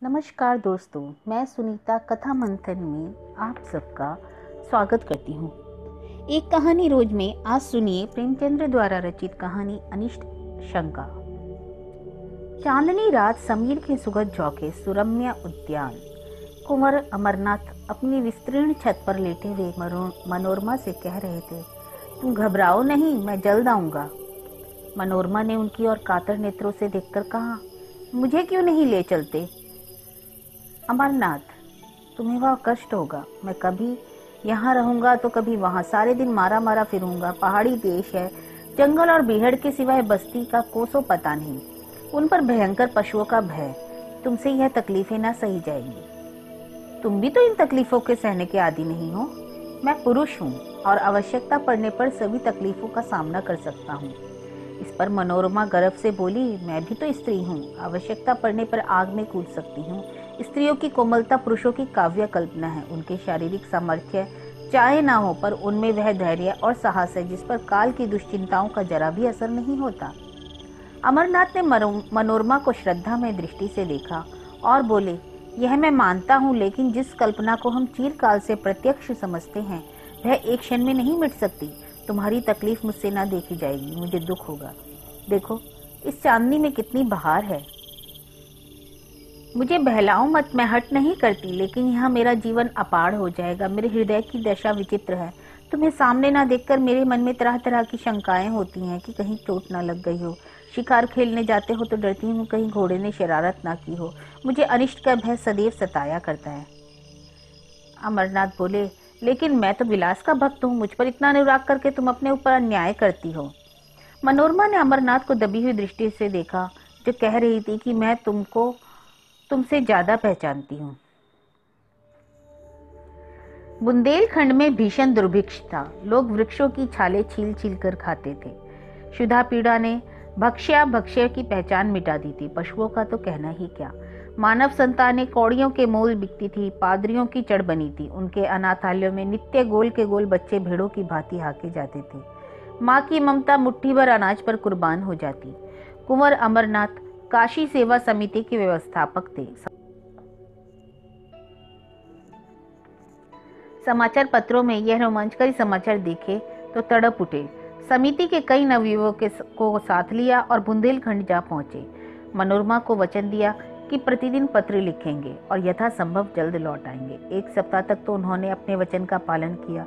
नमस्कार दोस्तों, मैं सुनीता कथा मंथन में आप सबका स्वागत करती हूँ। एक कहानी रोज में आज सुनिए प्रेमचंद्र द्वारा रचित कहानी अनिष्ट शंका। चांदनी रात समीर के सुगध झोंके सुरम्य उद्यान। कुंवर अमरनाथ अपनी विस्तीर्ण छत पर लेटे हुए मनोरमा से कह रहे थे, तुम घबराओ नहीं, मैं जल्द आऊंगा। मनोरमा ने उनकी ओर कातर नेत्रों से देखकर कहा, मुझे क्यों नहीं ले चलते? अमरनाथ, तुम्हें वह कष्ट होगा। मैं कभी यहाँ रहूंगा तो कभी वहाँ, सारे दिन मारा मारा फिरूंगा। पहाड़ी देश है, जंगल और बीहड़ के सिवाय बस्ती का कोसों पता नहीं। उन पर भयंकर पशुओं का भय। तुमसे यह तकलीफें ना सही जाएंगी। तुम भी तो इन तकलीफों के सहने के आदी नहीं हो। मैं पुरुष हूँ और आवश्यकता पड़ने पर सभी तकलीफों का सामना कर सकता हूँ। इस पर मनोरमा गर्व से बोली, मैं भी तो स्त्री हूँ, आवश्यकता पड़ने पर आग में कूद सकती हूँ। स्त्रियों की कोमलता पुरुषों की काव्य कल्पना है। उनके शारीरिक सामर्थ्य चाहे ना हो, पर उनमें वह धैर्य और साहस है जिस पर काल की दुश्चिंताओं का जरा भी असर नहीं होता। अमरनाथ ने मनोरमा को श्रद्धा में दृष्टि से देखा और बोले, यह मैं मानता हूँ, लेकिन जिस कल्पना को हम चिरकाल से प्रत्यक्ष समझते हैं वह एक क्षण में नहीं मिट सकती। तुम्हारी तकलीफ मुझसे ना देखी जाएगी, मुझे दुख होगा। देखो इस चांदनी में कितनी बहार है। मुझे बहलाओ मत, मैं हट नहीं करती, लेकिन यहाँ मेरा जीवन अपार हो जाएगा। मेरे हृदय की दशा विचित्र है। तुम्हें सामने ना देखकर मेरे मन में तरह तरह की शंकाएं होती हैं कि कहीं चोट ना लग गई हो। शिकार खेलने जाते हो तो डरती हूँ कहीं घोड़े ने शरारत ना की हो। मुझे अनिष्ट का भय सदैव सताया करता है। अमरनाथ बोले, लेकिन मैं तो विलास का भक्त हूँ, मुझ पर इतना अनुराग करके तुम अपने ऊपर अन्याय करती हो। मनोरमा ने अमरनाथ को दबी हुई दृष्टि से देखा, जो कह रही थी कि मैं तुमसे ज्यादा पहचानती हूँ। बुंदेलखंड में भीषण दुर्भिक्ष था। लोग वृक्षों की छाले छील छील कर खाते थे। क्षुधा पीड़ा ने भक्ष्य की पहचान मिटा दी थी। पशुओं का तो कहना ही क्या। मानव संतानें कौड़ियों के मोल बिकती थी, पादरियों की चढ़ बनी थी। उनके अनाथालयों में नित्य गोल के गोल बच्चे भेड़ों की भांति हाके जाते थे। माँ की ममता मुट्ठी भर अनाज पर कुर्बान हो जाती। कुंवर अमरनाथ काशी सेवा समिति के व्यवस्थापक थे। समाचार पत्रों में यह रोमांचकारी समाचार देखे तो तड़प उठे। समिति के कई नवयुवकों को साथ लिया और बुंदेलखंड जा पहुंचे। मनोरमा को वचन दिया कि प्रतिदिन पत्र लिखेंगे और यथासंभव जल्द लौट आएंगे। एक सप्ताह तक तो उन्होंने अपने वचन का पालन किया,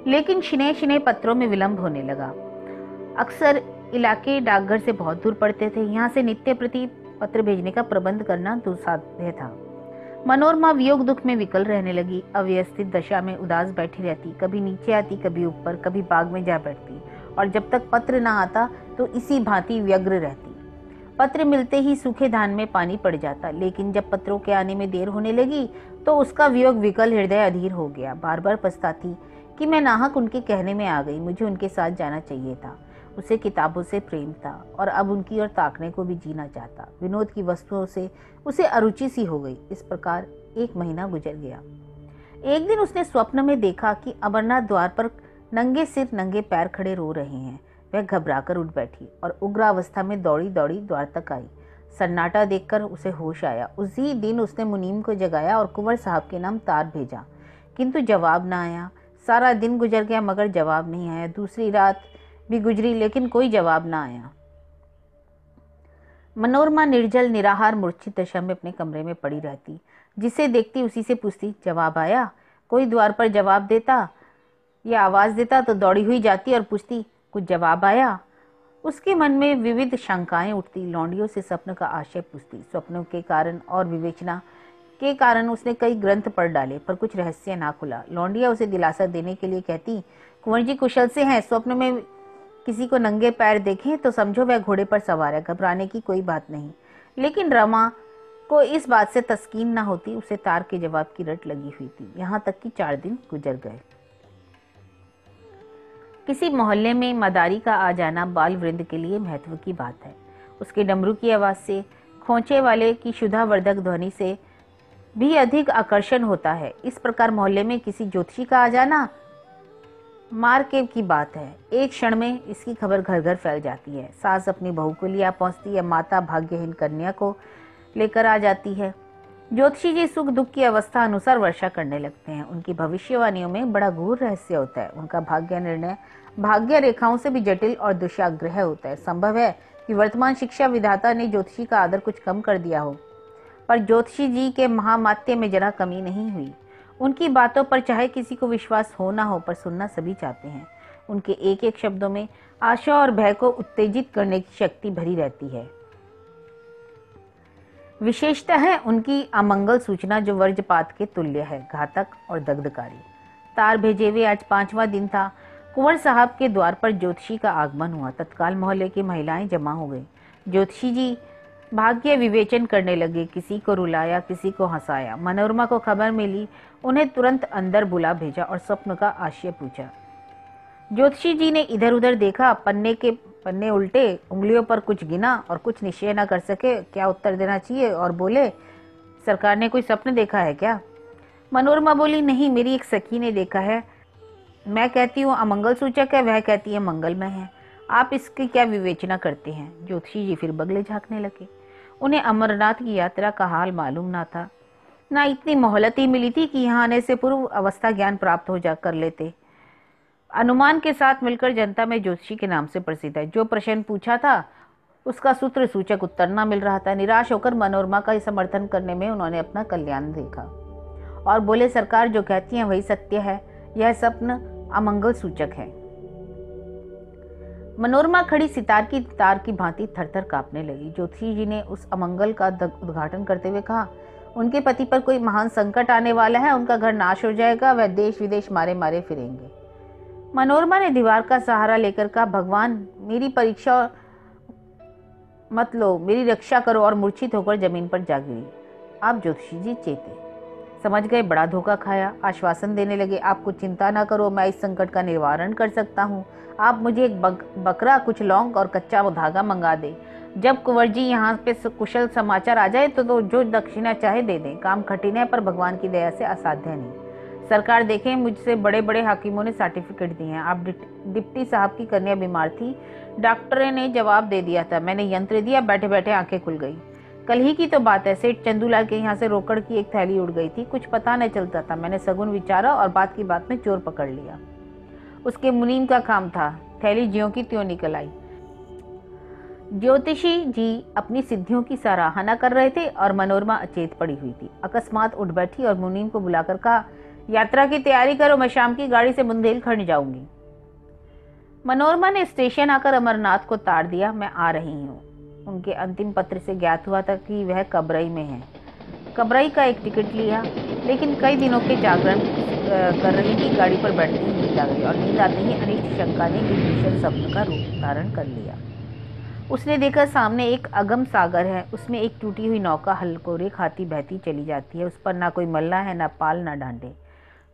लेकिन शिने शिने पत्रों में विलंब होने लगा। अक्सर इलाके डाकघर से बहुत दूर पड़ते थे। यहाँ से नित्य प्रति पत्र भेजने का प्रबंध करना दुस्साध्य था। मनोरमा वियोग दुख में विकल रहने लगी। अव्यवस्थित दशा में उदास बैठी रहती, कभी नीचे आती, कभी ऊपर, कभी बाग में जा बैठती, और जब तक पत्र ना आता तो इसी भांति व्यग्र रहती। पत्र मिलते ही सूखे धान में पानी पड़ जाता, लेकिन जब पत्रों के आने में देर होने लगी तो उसका वियोग विकल हृदय अधीर हो गया। बार बार पछताती कि मैं नाहक उनके कहने में आ गई, मुझे उनके साथ जाना चाहिए था। उसे किताबों से प्रेम था और अब उनकी ओर ताकने को भी जीना चाहता। विनोद की वस्तुओं से उसे अरुचि सी हो गई। इस प्रकार 1 महीना गुजर गया। एक दिन उसने स्वप्न में देखा कि अमरनाथ द्वार पर नंगे सिर नंगे पैर खड़े रो रहे हैं। वह घबराकर उठ बैठी और उग्र अवस्था में दौड़ी दौड़ी द्वार तक आई। सन्नाटा देखकर उसे होश आया। उसी दिन उसने मुनीम को जगाया और कुंवर साहब के नाम तार भेजा, किंतु जवाब न आया। सारा दिन गुजर गया मगर जवाब नहीं आया। दूसरी रात भी गुजरी, लेकिन कोई जवाब ना आया। मनोरमा निर्जल निराहार मूर्छित दशा में अपने कमरे में पड़ी रहती। जिसे देखती उसी से पूछती, जवाब आया? कोई द्वार पर जवाब देता या आवाज देता तो दौड़ी हुई जाती और पूछती, कुछ जवाब आया? उसके मन में विविध शंकाएं उठती। लौंडियों से स्वप्न का आशय पूछती। स्वप्नों के कारण और विवेचना के कारण उसने कई ग्रंथ पढ़ डाले, पर कुछ रहस्य ना खुला। लौंडिया उसे दिलासा देने के लिए कहती, कुंवर जी कुशल से हैं। स्वप्न में किसी को नंगे पैर देखें तो समझो वह घोड़े पर सवार है, घबराने की कोई बात नहीं। लेकिन रमा को इस बात से तस्कीन ना होती। उसे तार के जवाब की रट लगी हुई थी। यहाँ तक कि 4 दिन गुजर गए। किसी मोहल्ले में मदारी का आ जाना बाल वृंद के लिए महत्व की बात है। उसके डमरू की आवाज से, खोंचे वाले की शुद्धावर्धक ध्वनि से भी अधिक आकर्षण होता है। इस प्रकार मोहल्ले में किसी ज्योतिषी का आ जाना मार के की बात है। एक क्षण में इसकी खबर घर घर फैल जाती है। सास अपनी बहू को लिया पहुंचती है, माता भाग्यहीन कन्या को लेकर आ जाती है। ज्योतिषी जी सुख दुख की अवस्था अनुसार वर्षा करने लगते हैं। उनकी भविष्यवाणियों में बड़ा गूढ़ रहस्य होता है। उनका भाग्य निर्णय भाग्य रेखाओं से भी जटिल और दुष्याग्रह होता है। संभव है कि वर्तमान शिक्षा विधाता ने ज्योतिषी का आदर कुछ कम कर दिया हो, पर ज्योतिषी जी के महामात्य में जरा कमी नहीं हुई। उनकी बातों पर चाहे किसी को विश्वास हो ना हो, पर सुनना सभी चाहते हैं। उनके एक एक शब्दों में आशा और भय को उत्तेजित करने की शक्ति भरी रहती है। विशेषता है उनकी अमंगल सूचना, जो वज्रपात के तुल्य है, घातक और दग्धकारी। तार भेजे हुए आज 5वां दिन था। कुंवर साहब के द्वार पर ज्योतिषी का आगमन हुआ। तत्काल मोहल्ले की महिलाएं जमा हो गई। ज्योतिषी जी भाग्य विवेचन करने लगे। किसी को रुलाया, किसी को हंसाया। मनोरमा को खबर मिली, उन्हें तुरंत अंदर बुला भेजा और स्वप्न का आशय पूछा। ज्योतिषी जी ने इधर उधर देखा, पन्ने उल्टे, उंगलियों पर कुछ गिना और कुछ निश्चय न कर सके क्या उत्तर देना चाहिए, और बोले, सरकार ने कोई स्वप्न देखा है क्या? मनोरमा बोली, नहीं, मेरी एक सखी ने देखा है। मैं कहती हूँ अमंगल सूचक है, वह कहती है मंगलमय है। आप इसकी क्या विवेचना करते हैं? ज्योतिषी जी फिर बगले झांकने लगे। उन्हें अमरनाथ की यात्रा का हाल मालूम ना था, ना इतनी मोहलत ही मिली थी कि यहाँ आने से पूर्व अवस्था ज्ञान प्राप्त हो जा कर लेते। अनुमान के साथ मिलकर जनता में ज्योतिषी के नाम से प्रसिद्ध है। जो प्रश्न पूछा था उसका सूत्र सूचक उत्तर न मिल रहा था। निराश होकर मनोरमा का समर्थन करने में उन्होंने अपना कल्याण देखा और बोले, सरकार जो कहती हैं वही सत्य है, यह स्वप्न अमंगल सूचक है। मनोरमा खड़ी सितार की तार की भांति थरथर कांपने लगी। ज्योतिषी जी ने उस अमंगल का उद्घाटन करते हुए कहा, उनके पति पर कोई महान संकट आने वाला है, उनका घर नाश हो जाएगा, वह देश विदेश मारे मारे फिरेंगे। मनोरमा ने दीवार का सहारा लेकर कहा, भगवान मेरी परीक्षा मत लो, मेरी रक्षा करो, और मूर्छित होकर जमीन पर जा गिरी। आप ज्योतिषी जी चेते, समझ गए बड़ा धोखा खाया। आश्वासन देने लगे, आप कुछ चिंता ना करो, मैं इस संकट का निवारण कर सकता हूँ। आप मुझे एक बकरा, कुछ लौंग और कच्चा धागा मंगा दे। जब कुंवर जी यहाँ पे कुशल समाचार आ जाए तो जो दक्षिणा चाहे दे दें। काम कठिन है, पर भगवान की दया से असाध्य नहीं। सरकार देखें, मुझसे बड़े बड़े हाकिमों ने सर्टिफिकेट दिए हैं। आप डिप्टी साहब की कन्या बीमार थी, डॉक्टर ने जवाब दे दिया था, मैंने यंत्र दिया, बैठे बैठे आंखें खुल गई। कल ही की तो बात है, सेठ चंदूलाल के यहाँ से रोकड़ की एक थैली उड़ गई थी, कुछ पता न चलता था। मैंने सगुन विचारा और बात की बात में चोर पकड़ लिया। उसके मुनीम का काम था, थैली ज्यों की त्यों निकल आई। ज्योतिषी जी अपनी सिद्धियों की सराहना कर रहे थे और मनोरमा अचेत पड़ी हुई थी। अकस्मात उठ बैठी और मुनीम को बुलाकर कहा, यात्रा की तैयारी करो, मैं शाम की गाड़ी से बुंदेलखंड जाऊंगी। मनोरमा ने स्टेशन आकर अमरनाथ को तार दिया, मैं आ रही हूँ। उनके अंतिम पत्र से ज्ञात हुआ था कि वह कबरई में है। कबरई का एक टिकट लिया, लेकिन कई दिनों के जागरण कर रही थी। गाड़ी पर बैठते ही नींद आ गई और नींद आते ही अनिष्ट शंका ने एक भीषण स्वप्न का रूप धारण कर लिया। उसने देखा सामने एक अगम सागर है, उसमें एक टूटी हुई नौका हलकोरे खाती बहती चली जाती है। उस पर ना कोई मल्ला है, ना पाल, ना डांडे।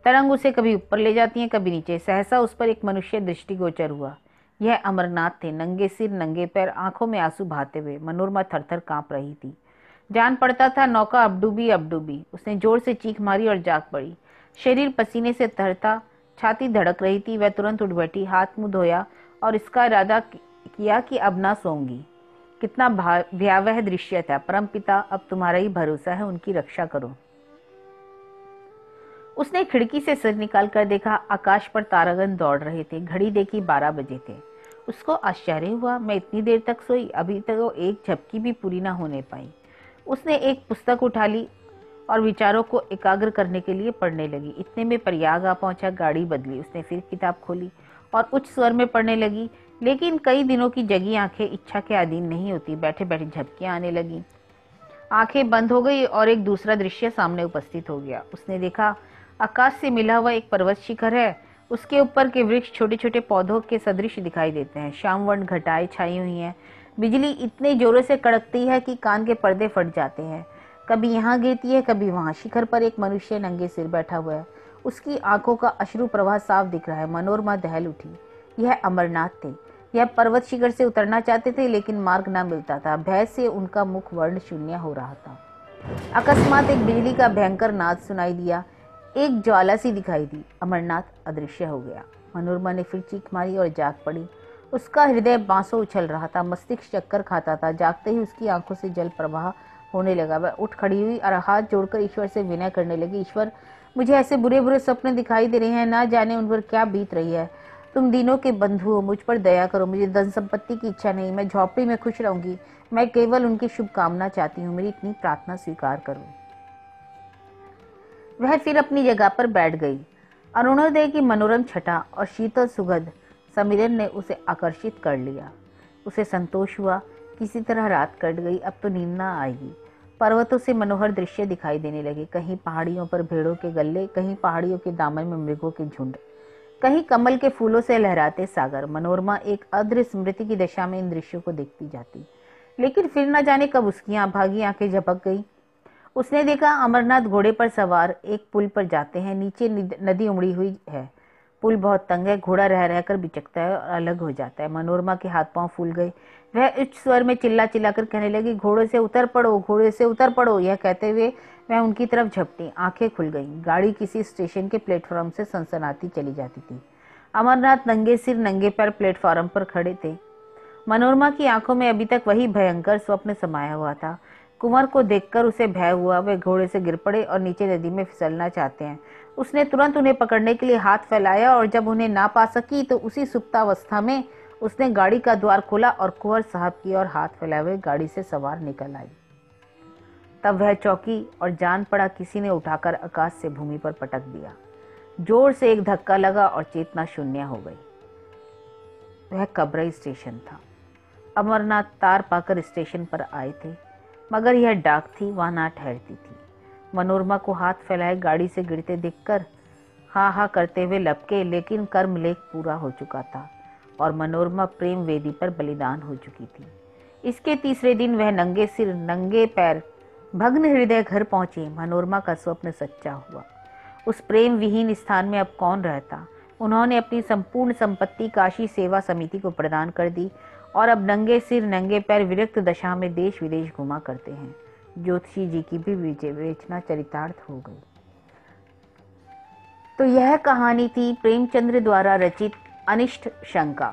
तरंग उसे कभी ऊपर ले जाती हैं, कभी नीचे। सहसा उस पर एक मनुष्य दृष्टिगोचर हुआ। यह अमरनाथ थे, नंगे सिर, नंगे पैर, आंखों में आंसू बहाते हुए। मनोरमा थरथर कांप रही थी। जान पड़ता था नौका अब डूबी, अब डूबी। उसने जोर से चीख मारी और जाग पड़ी। शरीर पसीने से तरता, छाती धड़क रही थी। वह तुरंत उठ बैठी, हाथ मुंह धोया और इसका इरादा किया कि अब ना सोऊंगी। कितना भयावह दृश्य था। परमपिता, अब तुम्हारा ही भरोसा है, उनकी रक्षा करो। उसने खिड़की से सिर निकाल कर देखा, आकाश पर तारागण दौड़ रहे थे। घड़ी देखी, 12 बजे थे। उसको आश्चर्य हुआ, मैं इतनी देर तक सोई, अभी तक वो एक झपकी भी पूरी ना होने पाई। उसने एक पुस्तक उठा ली और विचारों को एकाग्र करने के लिए पढ़ने लगी। इतने में प्रयाग आ पहुंचा। गाड़ी बदली। उसने फिर किताब खोली और उच्च स्वर में पढ़ने लगी, लेकिन कई दिनों की जगी आंखें इच्छा के अधीन नहीं होती। बैठे बैठे झपकियां आने लगी। आंखें बंद हो गई और एक दूसरा दृश्य सामने उपस्थित हो गया। उसने देखा, आकाश से मिला हुआ एक पर्वत शिखर है। उसके ऊपर के वृक्ष छोटे छोटे पौधों के सदृश दिखाई देते हैं। श्यामवर्ण घटाएं छाई हुई हैं। बिजली इतने जोरों से कड़कती है कि कान के पर्दे फट जाते हैं। कभी यहाँ गिरती है, कभी वहाँ। शिखर पर एक मनुष्य नंगे सिर बैठा हुआ है। उसकी आंखों का अश्रु प्रवाह साफ दिख रहा है। मनोरमा दहल उठी। यह अमरनाथ थे। यह पर्वत शिखर से उतरना चाहते थे, लेकिन मार्ग न मिलता था। भय से उनका मुख वर्ण शून्य हो रहा था। अकस्मात एक बिजली का भयंकर नाद सुनाई दिया। एक ज्वाला सी दिखाई दी। अमरनाथ अदृश्य हो गया। मनोरमा ने फिर चीख मारी और जाग पड़ी। उसका हृदय बांसों उछल रहा था, मस्तिष्क चक्कर खाता था। जागते ही उसकी आंखों से जल प्रवाह होने लगा। वह उठ खड़ी हुई और हाथ जोड़कर ईश्वर से विनय करने लगी, ईश्वर, मुझे ऐसे बुरे बुरे सपने दिखाई दे रहे हैं, ना जाने उन पर क्या बीत रही है। तुम दीनों के बंधु हो, मुझ पर दया करो। मुझे धन संपत्ति की इच्छा नहीं, मैं झोपड़ी में खुश रहूंगी। मैं केवल उनकी शुभकामना चाहती हूँ, मेरी इतनी प्रार्थना स्वीकार करो। वह फिर अपनी जगह पर बैठ गई। अरुणोदय की मनोरम छटा और शीतल सुगंध सम्मिलन ने उसे आकर्षित कर लिया। उसे संतोष हुआ, किसी तरह रात कट गई, अब तो नींद ना आएगी। पर्वतों से मनोहर दृश्य दिखाई देने लगे, कहीं पहाड़ियों पर भेड़ों के गल्ले, कहीं पहाड़ियों के दामन में मृगों के झुंड, कहीं कमल के फूलों से लहराते सागर। मनोरमा एक अदृश्य स्मृति की दशा में इन दृश्यों को देखती जाती, लेकिन फिर न जाने कब उसकी भागी आंखें झपक गई। उसने देखा अमरनाथ घोड़े पर सवार एक पुल पर जाते हैं, नीचे नदी उमड़ी हुई है। पुल बहुत तंग है, घोड़ा रह रहकर बिचकता है और अलग हो जाता है। मनोरमा के हाथ पांव फूल गए। वह उच्च स्वर में चिल्ला चिल्लाकर कहने लगी, घोड़े से उतर पड़ो, घोड़े से उतर पड़ो। यह कहते हुए वह उनकी तरफ झपटी। आंखें खुल गईं। गाड़ी किसी स्टेशन के प्लेटफॉर्म से सनसनाती चली जाती थी। अमरनाथ नंगे सिर नंगे पैर प्लेटफॉर्म पर खड़े थे। मनोरमा की आंखों में अभी तक वही भयंकर स्वप्न समाया हुआ था। कुंवर को देखकर उसे भय हुआ। वे घोड़े से गिर पड़े और नीचे नदी में फिसलना चाहते हैं। उसने तुरंत उन्हें पकड़ने के लिए हाथ फैलाया और जब उन्हें ना पा सकी तो उसी सुप्तावस्था में उसने गाड़ी का द्वार खोला और कुंवर साहब की ओर हाथ फैलाए हुए गाड़ी से सवार निकल आई। तब वह चौकी और जान पड़ा किसी ने उठाकर आकाश से भूमि पर पटक दिया। जोर से एक धक्का लगा और चेतना शून्य हो गई। वह कबरई स्टेशन था। अमरनाथ तार पाकर स्टेशन पर आए थे, मगर यह डाक थी, वहां ना ठहरती थी। मनोरमा को हाथ फैलाए गाड़ी से गिरते देखकर हा हा करते हुए लपके, लेकिन कर्मलेख पूरा हो चुका था और मनोरमा प्रेम वेदी पर बलिदान हो चुकी थी। इसके तीसरे दिन वह नंगे सिर नंगे पैर भग्न हृदय घर पहुंची। मनोरमा का स्वप्न सच्चा हुआ। उस प्रेम विहीन स्थान में अब कौन रहता। उन्होंने अपनी संपूर्ण संपत्ति काशी सेवा समिति को प्रदान कर दी और अब नंगे सिर नंगे पैर विरक्त दशा में देश विदेश घुमा करते हैं। ज्योतिषी जी की भी विवेचना चरितार्थ हो गई। तो यह कहानी थी प्रेमचंद्र द्वारा रचित अनिष्ट शंका।